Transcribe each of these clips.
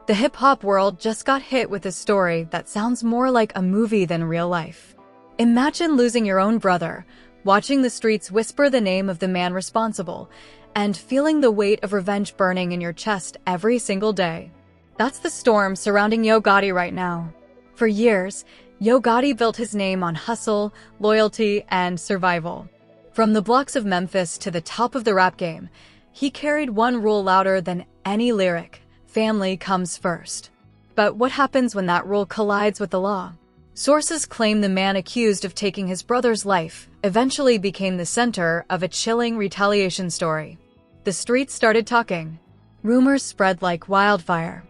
The hip-hop world just got hit with a story that sounds more like a movie than real life. Imagine losing your own brother, watching the streets whisper the name of the man responsible, and feeling the weight of revenge burning in your chest every single day. That's the storm surrounding Yo Gotti right now. For years, Yo Gotti built his name on hustle, loyalty, and survival. From the blocks of Memphis to the top of the rap game, he carried one rule louder than any lyric: family comes first. But what happens when that rule collides with the law? Sources claim the man accused of taking his brother's life eventually became the center of a chilling retaliation story. The streets started talking. Rumors spread like wildfire.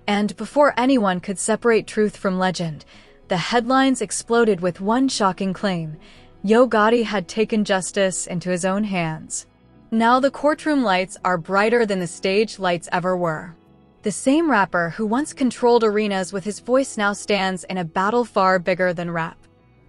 And before anyone could separate truth from legend, the headlines exploded with one shocking claim: Yo Gotti had taken justice into his own hands. Now the courtroom lights are brighter than the stage lights ever were. The same rapper who once controlled arenas with his voice now stands in a battle far bigger than rap.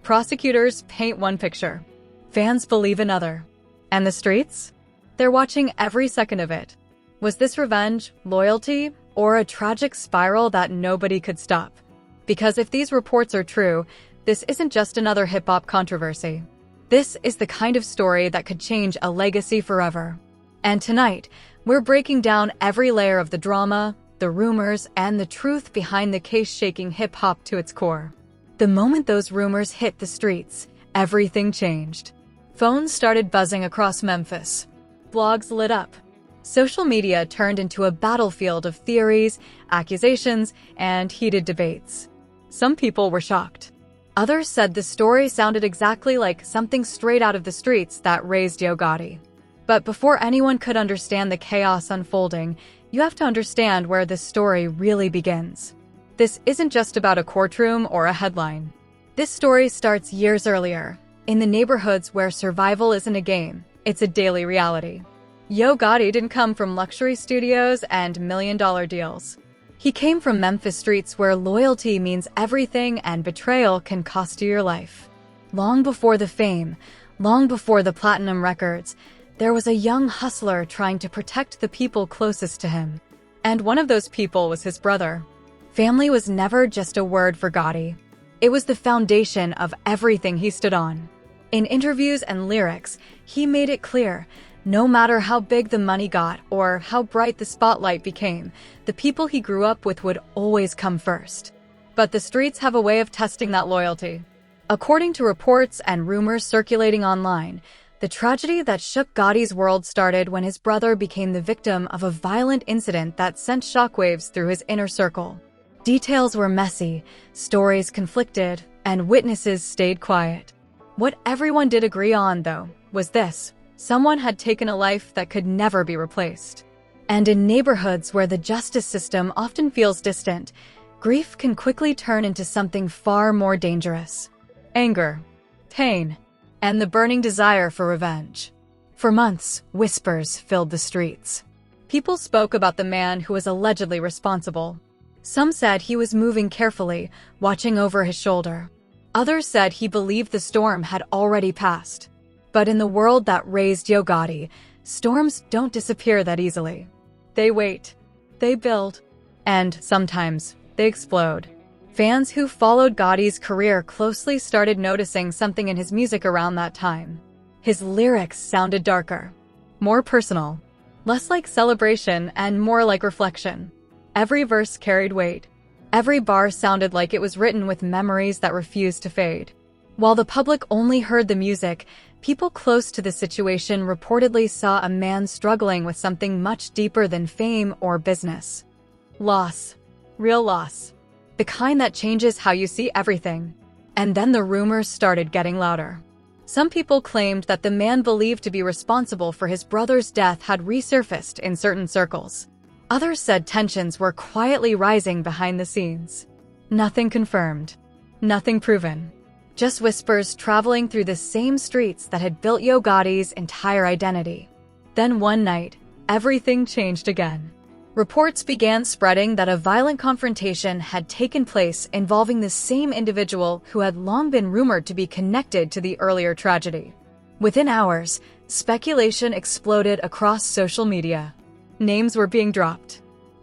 Prosecutors paint one picture. Fans believe another. And the streets? They're watching every second of it. Was this revenge, loyalty, or a tragic spiral that nobody could stop? Because if these reports are true, this isn't just another hip-hop controversy. This is the kind of story that could change a legacy forever. And tonight, we're breaking down every layer of the drama, the rumors, and the truth behind the case shaking hip-hop to its core. The moment those rumors hit the streets, everything changed. Phones started buzzing across Memphis. Blogs lit up. Social media turned into a battlefield of theories, accusations, and heated debates. Some people were shocked. Others said the story sounded exactly like something straight out of the streets that raised Yo Gotti. But before anyone could understand the chaos unfolding, you have to understand where this story really begins. This isn't just about a courtroom or a headline. This story starts years earlier, in the neighborhoods where survival isn't a game, it's a daily reality. Yo Gotti didn't come from luxury studios and million-dollar deals. He came from Memphis streets where loyalty means everything and betrayal can cost you your life. Long before the fame, long before the platinum records, there was a young hustler trying to protect the people closest to him. And one of those people was his brother. Family was never just a word for Gotti. It was the foundation of everything he stood on. In interviews and lyrics, he made it clear, no matter how big the money got or how bright the spotlight became, the people he grew up with would always come first. But the streets have a way of testing that loyalty. According to reports and rumors circulating online, the tragedy that shook Gotti's world started when his brother became the victim of a violent incident that sent shockwaves through his inner circle. Details were messy, stories conflicted, and witnesses stayed quiet. What everyone did agree on, though, was this: someone had taken a life that could never be replaced. And in neighborhoods where the justice system often feels distant, grief can quickly turn into something far more dangerous: anger, pain, and the burning desire for revenge. For months, whispers filled the streets. People spoke about the man who was allegedly responsible. Some said he was moving carefully, watching over his shoulder. Others said he believed the storm had already passed. But in the world that raised Yo Gotti, storms don't disappear that easily. They wait, they build, and sometimes they explode. Fans who followed Gotti's career closely started noticing something in his music around that time. His lyrics sounded darker, more personal, less like celebration and more like reflection. Every verse carried weight. Every bar sounded like it was written with memories that refused to fade. While the public only heard the music, people close to the situation reportedly saw a man struggling with something much deeper than fame or business. Loss. Real loss. The kind that changes how you see everything. And then the rumors started getting louder. Some people claimed that the man believed to be responsible for his brother's death had resurfaced in certain circles. Others said tensions were quietly rising behind the scenes. Nothing confirmed. Nothing proven. Just whispers traveling through the same streets that had built Yo Gotti's entire identity. Then one night, everything changed again. Reports began spreading that a violent confrontation had taken place involving the same individual who had long been rumored to be connected to the earlier tragedy. Within hours, speculation exploded across social media. Names were being dropped.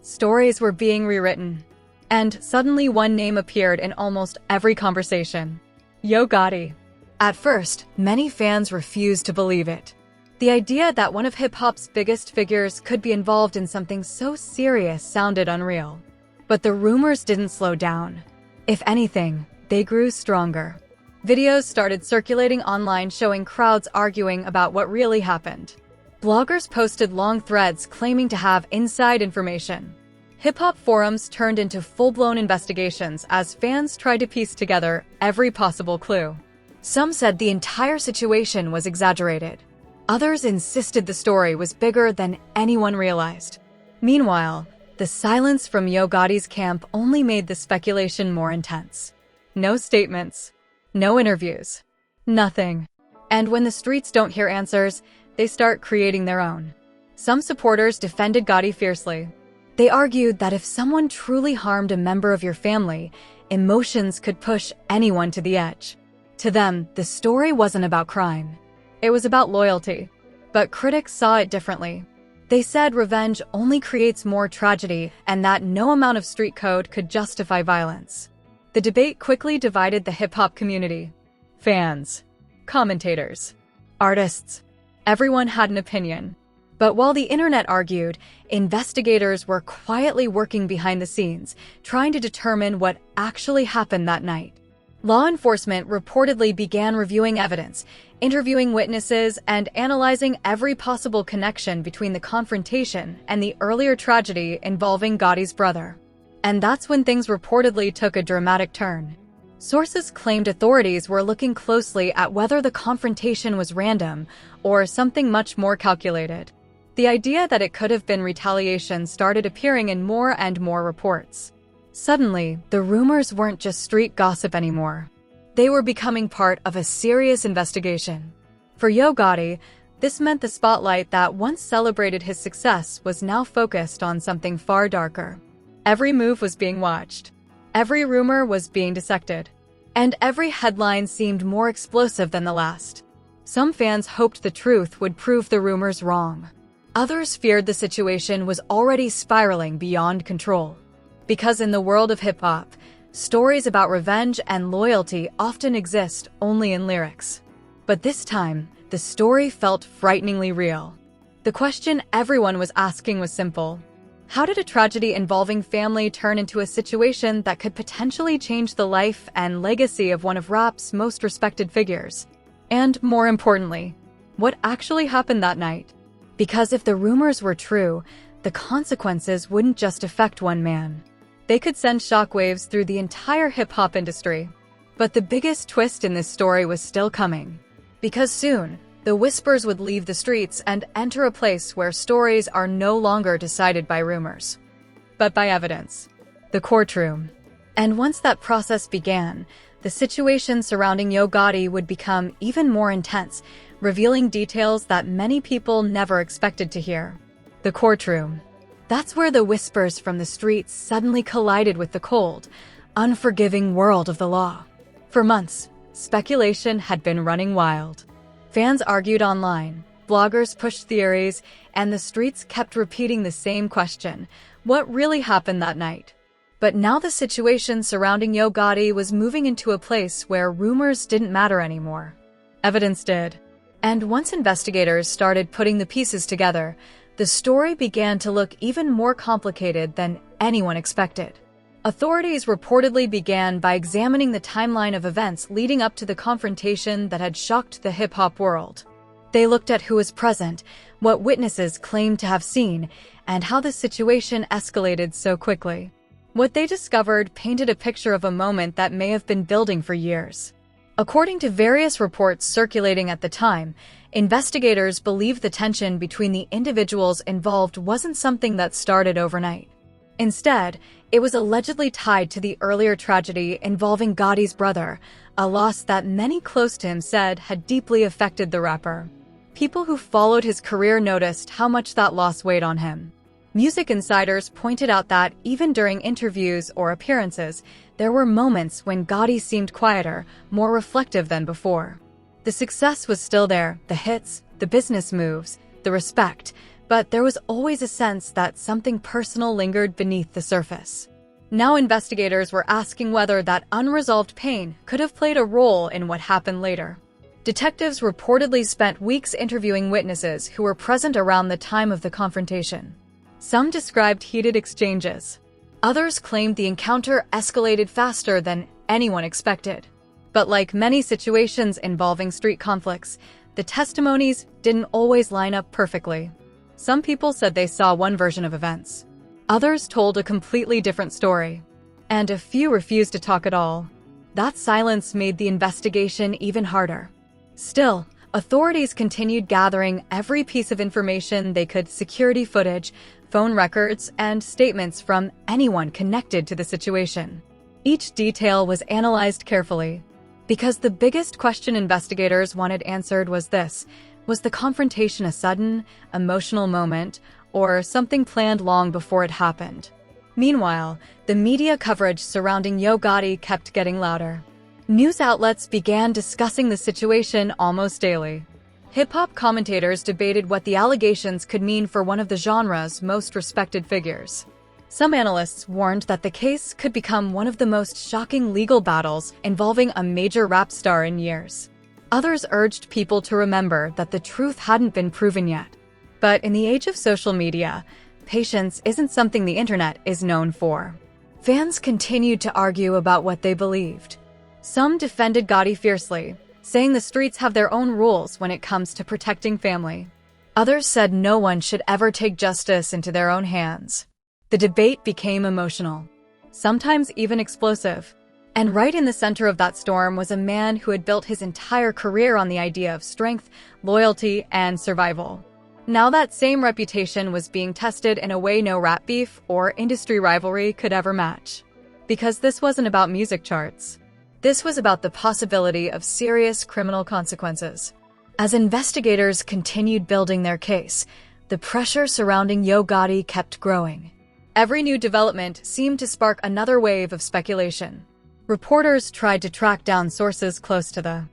Stories were being rewritten. And suddenly one name appeared in almost every conversation. Yo Gotti. At first, many fans refused to believe it. The idea that one of hip-hop's biggest figures could be involved in something so serious sounded unreal. But the rumors didn't slow down. If anything, they grew stronger. Videos started circulating online showing crowds arguing about what really happened. Bloggers posted long threads claiming to have inside information. Hip-hop forums turned into full-blown investigations as fans tried to piece together every possible clue. Some said the entire situation was exaggerated. Others insisted the story was bigger than anyone realized. Meanwhile, the silence from Yo Gotti's camp only made the speculation more intense. No statements, no interviews, nothing. And when the streets don't hear answers, they start creating their own. Some supporters defended Gotti fiercely. They argued that if someone truly harmed a member of your family, emotions could push anyone to the edge. To them, the story wasn't about crime. It was about loyalty. But critics saw it differently. They said revenge only creates more tragedy and that no amount of street code could justify violence. The debate quickly divided the hip-hop community. Fans, commentators, artists, everyone had an opinion. But while the internet argued, investigators were quietly working behind the scenes, trying to determine what actually happened that night. Law enforcement reportedly began reviewing evidence, interviewing witnesses, and analyzing every possible connection between the confrontation and the earlier tragedy involving Gotti's brother. And that's when things reportedly took a dramatic turn. Sources claimed authorities were looking closely at whether the confrontation was random or something much more calculated. The idea that it could have been retaliation started appearing in more and more reports. Suddenly, the rumors weren't just street gossip anymore. They were becoming part of a serious investigation. For Yo Gotti, this meant the spotlight that once celebrated his success was now focused on something far darker. Every move was being watched. Every rumor was being dissected. And every headline seemed more explosive than the last. Some fans hoped the truth would prove the rumors wrong. Others feared the situation was already spiraling beyond control. Because in the world of hip-hop, stories about revenge and loyalty often exist only in lyrics. But this time, the story felt frighteningly real. The question everyone was asking was simple. How did a tragedy involving family turn into a situation that could potentially change the life and legacy of one of rap's most respected figures? And more importantly, what actually happened that night? Because if the rumors were true, the consequences wouldn't just affect one man. They could send shockwaves through the entire hip-hop industry. But the biggest twist in this story was still coming. Because soon, the whispers would leave the streets and enter a place where stories are no longer decided by rumors, but by evidence. The courtroom. And once that process began, the situation surrounding Yo Gotti would become even more intense, revealing details that many people never expected to hear. The courtroom. That's where the whispers from the streets suddenly collided with the cold, unforgiving world of the law. For months, speculation had been running wild. Fans argued online, bloggers pushed theories, and the streets kept repeating the same question: what really happened that night? But now the situation surrounding Yo Gotti was moving into a place where rumors didn't matter anymore. Evidence did. And once investigators started putting the pieces together, the story began to look even more complicated than anyone expected. Authorities reportedly began by examining the timeline of events leading up to the confrontation that had shocked the hip-hop world. They looked at who was present, what witnesses claimed to have seen, and how the situation escalated so quickly. What they discovered painted a picture of a moment that may have been building for years. According to various reports circulating at the time, investigators believed the tension between the individuals involved wasn't something that started overnight. Instead, it was allegedly tied to the earlier tragedy involving Gotti's brother, a loss that many close to him said had deeply affected the rapper. People who followed his career noticed how much that loss weighed on him. Music insiders pointed out that even during interviews or appearances, there were moments when Gotti seemed quieter, more reflective than before. The success was still there, the hits, the business moves, the respect, But there was always a sense that something personal lingered beneath the surface. Now investigators were asking whether that unresolved pain could have played a role in what happened later. Detectives reportedly spent weeks interviewing witnesses who were present around the time of the confrontation. Some described heated exchanges. Others claimed the encounter escalated faster than anyone expected. But like many situations involving street conflicts, the testimonies didn't always line up perfectly. Some people said they saw one version of events. Others told a completely different story. And a few refused to talk at all. That silence made the investigation even harder. Still, authorities continued gathering every piece of information they could: security footage, phone records, and statements from anyone connected to the situation. Each detail was analyzed carefully, because the biggest question investigators wanted answered was this: was the confrontation a sudden, emotional moment, or something planned long before it happened? Meanwhile, the media coverage surrounding Yo Gotti kept getting louder. News outlets began discussing the situation almost daily. Hip-hop commentators debated what the allegations could mean for one of the genre's most respected figures. Some analysts warned that the case could become one of the most shocking legal battles involving a major rap star in years. Others urged people to remember that the truth hadn't been proven yet. But in the age of social media, patience isn't something the internet is known for. Fans continued to argue about what they believed. Some defended Gotti fiercely, saying the streets have their own rules when it comes to protecting family. Others said no one should ever take justice into their own hands. The debate became emotional, sometimes even explosive. And right in the center of that storm was a man who had built his entire career on the idea of strength, loyalty, and survival. Now that same reputation was being tested in a way no rap beef or industry rivalry could ever match. Because this wasn't about music charts. This was about the possibility of serious criminal consequences. As investigators continued building their case, the pressure surrounding Yo Gotti kept growing. Every new development seemed to spark another wave of speculation. Reporters tried to track down sources close to the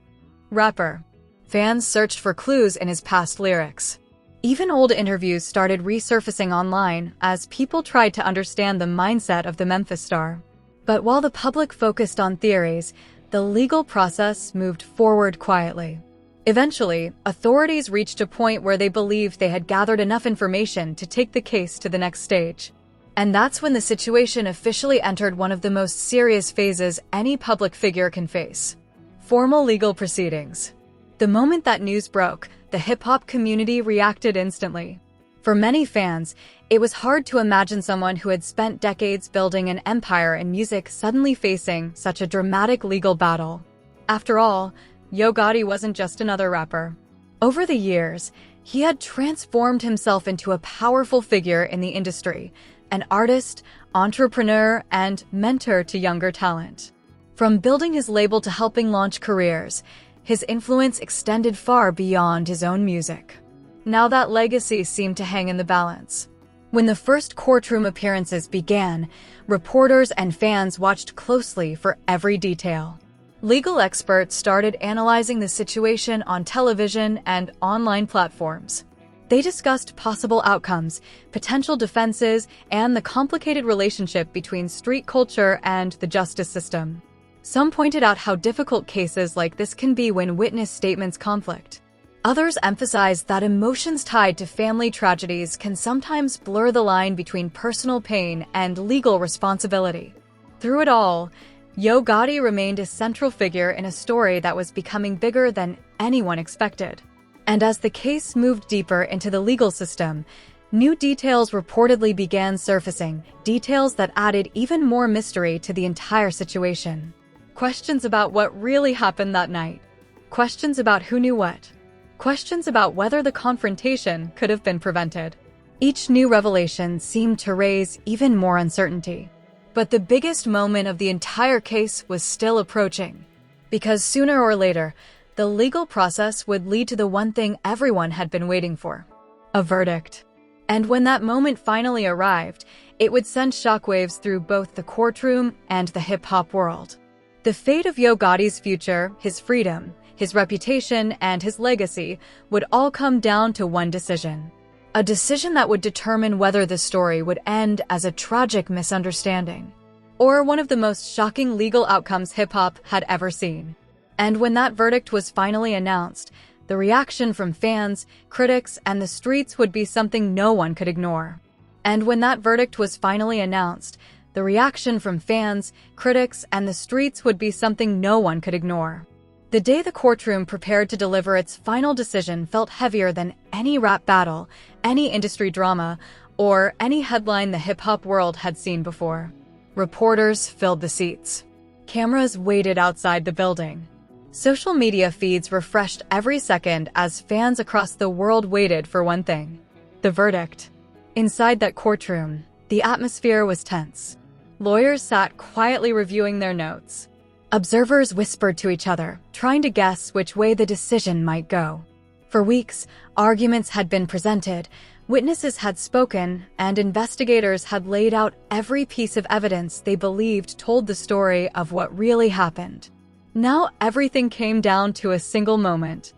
rapper. Fans searched for clues in his past lyrics. Even old interviews started resurfacing online as people tried to understand the mindset of the Memphis star. But while the public focused on theories, the legal process moved forward quietly. Eventually, authorities reached a point where they believed they had gathered enough information to take the case to the next stage. And that's when the situation officially entered one of the most serious phases any public figure can face: formal legal proceedings. The moment that news broke, the hip-hop community reacted instantly. For many fans, it was hard to imagine someone who had spent decades building an empire in music suddenly facing such a dramatic legal battle. After all, Yo Gotti wasn't just another rapper. Over the years, he had transformed himself into a powerful figure in the industry, an artist, entrepreneur, and mentor to younger talent. From building his label to helping launch careers, his influence extended far beyond his own music. Now that legacy seemed to hang in the balance. When the first courtroom appearances began, reporters and fans watched closely for every detail. Legal experts started analyzing the situation on television and online platforms. They discussed possible outcomes, potential defenses, and the complicated relationship between street culture and the justice system. Some pointed out how difficult cases like this can be when witness statements conflict. Others emphasized that emotions tied to family tragedies can sometimes blur the line between personal pain and legal responsibility. Through it all, Yo Gotti remained a central figure in a story that was becoming bigger than anyone expected. And as the case moved deeper into the legal system, new details reportedly began surfacing, details that added even more mystery to the entire situation. Questions about what really happened that night. Questions about who knew what. Questions about whether the confrontation could have been prevented. Each new revelation seemed to raise even more uncertainty. But the biggest moment of the entire case was still approaching. Because sooner or later, the legal process would lead to the one thing everyone had been waiting for: a verdict. And when that moment finally arrived, it would send shockwaves through both the courtroom and the hip-hop world. The fate of Yo Gotti's future, his freedom, his reputation, and his legacy would all come down to one decision: a decision that would determine whether the story would end as a tragic misunderstanding or one of the most shocking legal outcomes hip-hop had ever seen. And when that verdict was finally announced, the reaction from fans, critics, and the streets would be something no one could ignore. And when that verdict was finally announced, the reaction from fans, critics, and the streets would be something no one could ignore. The day the courtroom prepared to deliver its final decision felt heavier than any rap battle, any industry drama, or any headline the hip-hop world had seen before. Reporters filled the seats. Cameras waited outside the building. Social media feeds refreshed every second as fans across the world waited for one thing: the verdict. Inside that courtroom, the atmosphere was tense. Lawyers sat quietly reviewing their notes. Observers whispered to each other, trying to guess which way the decision might go. For weeks, arguments had been presented, witnesses had spoken, and investigators had laid out every piece of evidence they believed told the story of what really happened. Now everything came down to a single moment.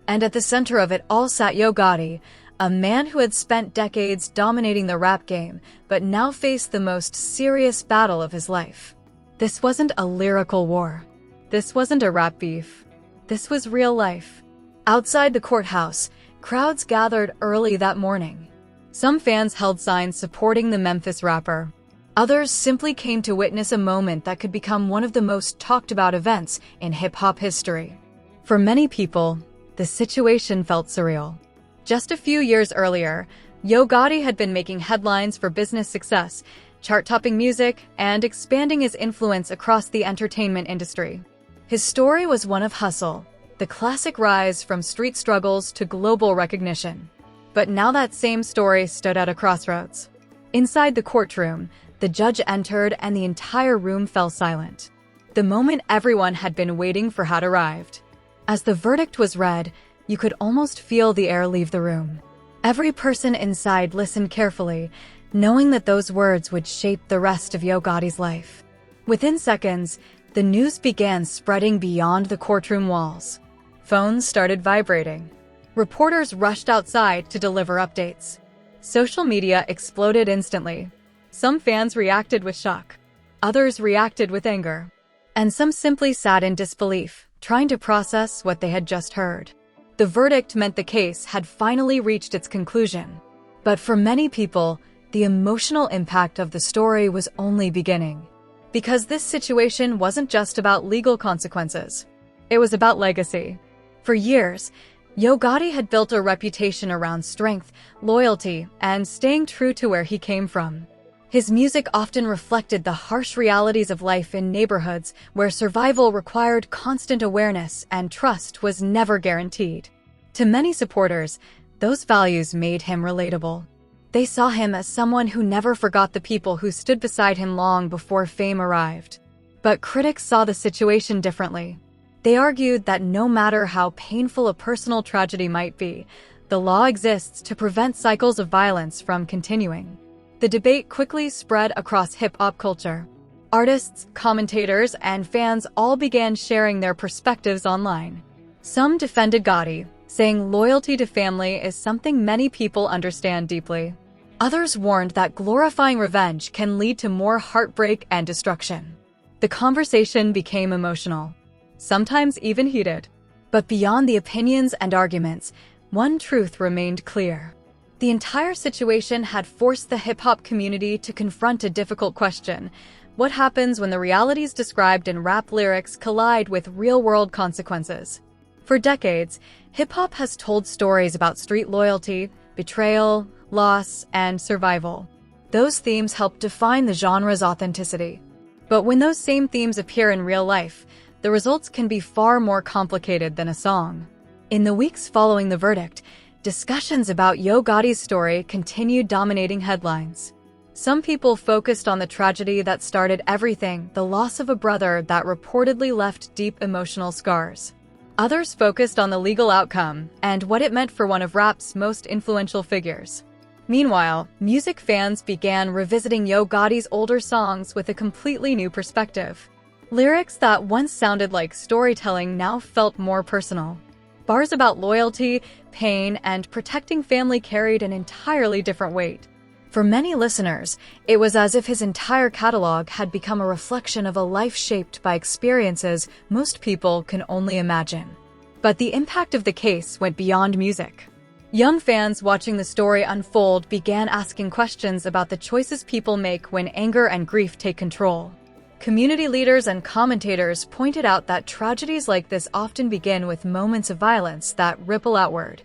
And at the center of it all sat Yo Gotti, a man who had spent decades dominating the rap game, but now faced the most serious battle of his life. This wasn't a lyrical war. This wasn't a rap beef. This was real life. Outside the courthouse, crowds gathered early that morning. Some fans held signs supporting the Memphis rapper. Others simply came to witness a moment that could become one of the most talked about events in hip-hop history. For many people, the situation felt surreal. Just a few years earlier, Yo Gotti had been making headlines for business success, chart-topping music, and expanding his influence across the entertainment industry. His story was one of hustle, the classic rise from street struggles to global recognition. But now that same story stood at a crossroads. Inside the courtroom, the judge entered and the entire room fell silent. The moment everyone had been waiting for had arrived. As the verdict was read, you could almost feel the air leave the room. Every person inside listened carefully, knowing that those words would shape the rest of Yo Gotti's life. Within seconds, the news began spreading beyond the courtroom walls. Phones started vibrating. Reporters rushed outside to deliver updates. Social media exploded instantly. Some fans reacted with shock. Others reacted with anger. And some simply sat in disbelief, trying to process what they had just heard. The verdict meant the case had finally reached its conclusion. But for many people, the emotional impact of the story was only beginning. Because this situation wasn't just about legal consequences. It was about legacy. For years, Yo Gotti had built a reputation around strength, loyalty, and staying true to where he came from. His music often reflected the harsh realities of life in neighborhoods where survival required constant awareness and trust was never guaranteed. To many supporters, those values made him relatable. They saw him as someone who never forgot the people who stood beside him long before fame arrived. But critics saw the situation differently. They argued that no matter how painful a personal tragedy might be, the law exists to prevent cycles of violence from continuing. The debate quickly spread across hip-hop culture. Artists, commentators, and fans all began sharing their perspectives online. Some defended Gotti, saying loyalty to family is something many people understand deeply. Others warned that glorifying revenge can lead to more heartbreak and destruction. The conversation became emotional, sometimes even heated. But beyond the opinions and arguments, one truth remained clear. The entire situation had forced the hip-hop community to confront a difficult question: what happens when the realities described in rap lyrics collide with real-world consequences? For decades, hip-hop has told stories about street loyalty, betrayal, loss, and survival. Those themes help define the genre's authenticity. But when those same themes appear in real life, the results can be far more complicated than a song. In the weeks following the verdict, discussions about Yo Gotti's story continued dominating headlines. Some people focused on the tragedy that started everything, the loss of a brother that reportedly left deep emotional scars. Others focused on the legal outcome and what it meant for one of rap's most influential figures. Meanwhile, music fans began revisiting Yo Gotti's older songs with a completely new perspective. Lyrics that once sounded like storytelling now felt more personal. Bars about loyalty, pain, and protecting family carried an entirely different weight. For many listeners, it was as if his entire catalog had become a reflection of a life shaped by experiences most people can only imagine. But the impact of the case went beyond music. Young fans watching the story unfold began asking questions about the choices people make when anger and grief take control. Community leaders and commentators pointed out that tragedies like this often begin with moments of violence that ripple outward,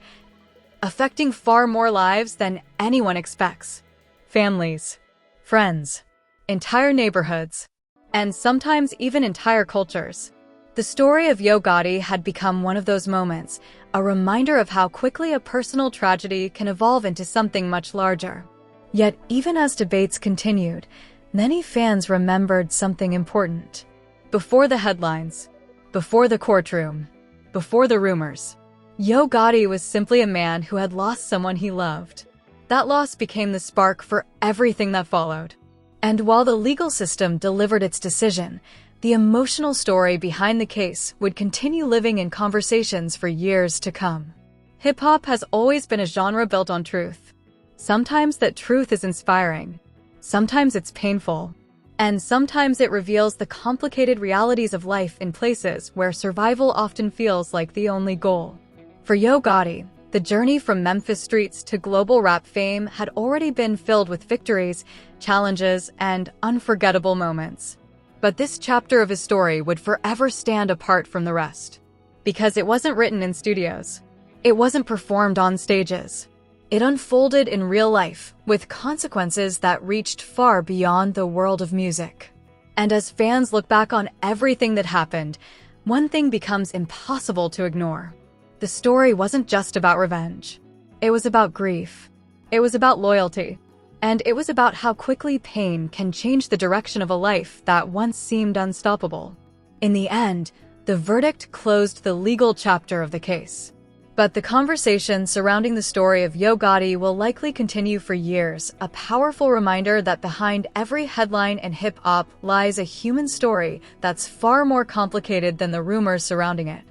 affecting far more lives than anyone expects. Families, friends, entire neighborhoods, and sometimes even entire cultures. The story of Yo Gotti had become one of those moments, a reminder of how quickly a personal tragedy can evolve into something much larger. Yet, even as debates continued, many fans remembered something important. Before the headlines, before the courtroom, before the rumors, Yo Gotti was simply a man who had lost someone he loved. That loss became the spark for everything that followed. And while the legal system delivered its decision, the emotional story behind the case would continue living in conversations for years to come. Hip-hop has always been a genre built on truth. Sometimes that truth is inspiring, sometimes it's painful, and sometimes it reveals the complicated realities of life in places where survival often feels like the only goal. For Yo Gotti, the journey from Memphis streets to global rap fame had already been filled with victories, challenges, and unforgettable moments. But this chapter of his story would forever stand apart from the rest. Because it wasn't written in studios. It wasn't performed on stages. It unfolded in real life, with consequences that reached far beyond the world of music. And as fans look back on everything that happened, one thing becomes impossible to ignore. The story wasn't just about revenge. It was about grief. It was about loyalty. And it was about how quickly pain can change the direction of a life that once seemed unstoppable. In the end, the verdict closed the legal chapter of the case. But the conversation surrounding the story of Yo Gotti will likely continue for years, a powerful reminder that behind every headline in hip-hop lies a human story that's far more complicated than the rumors surrounding it.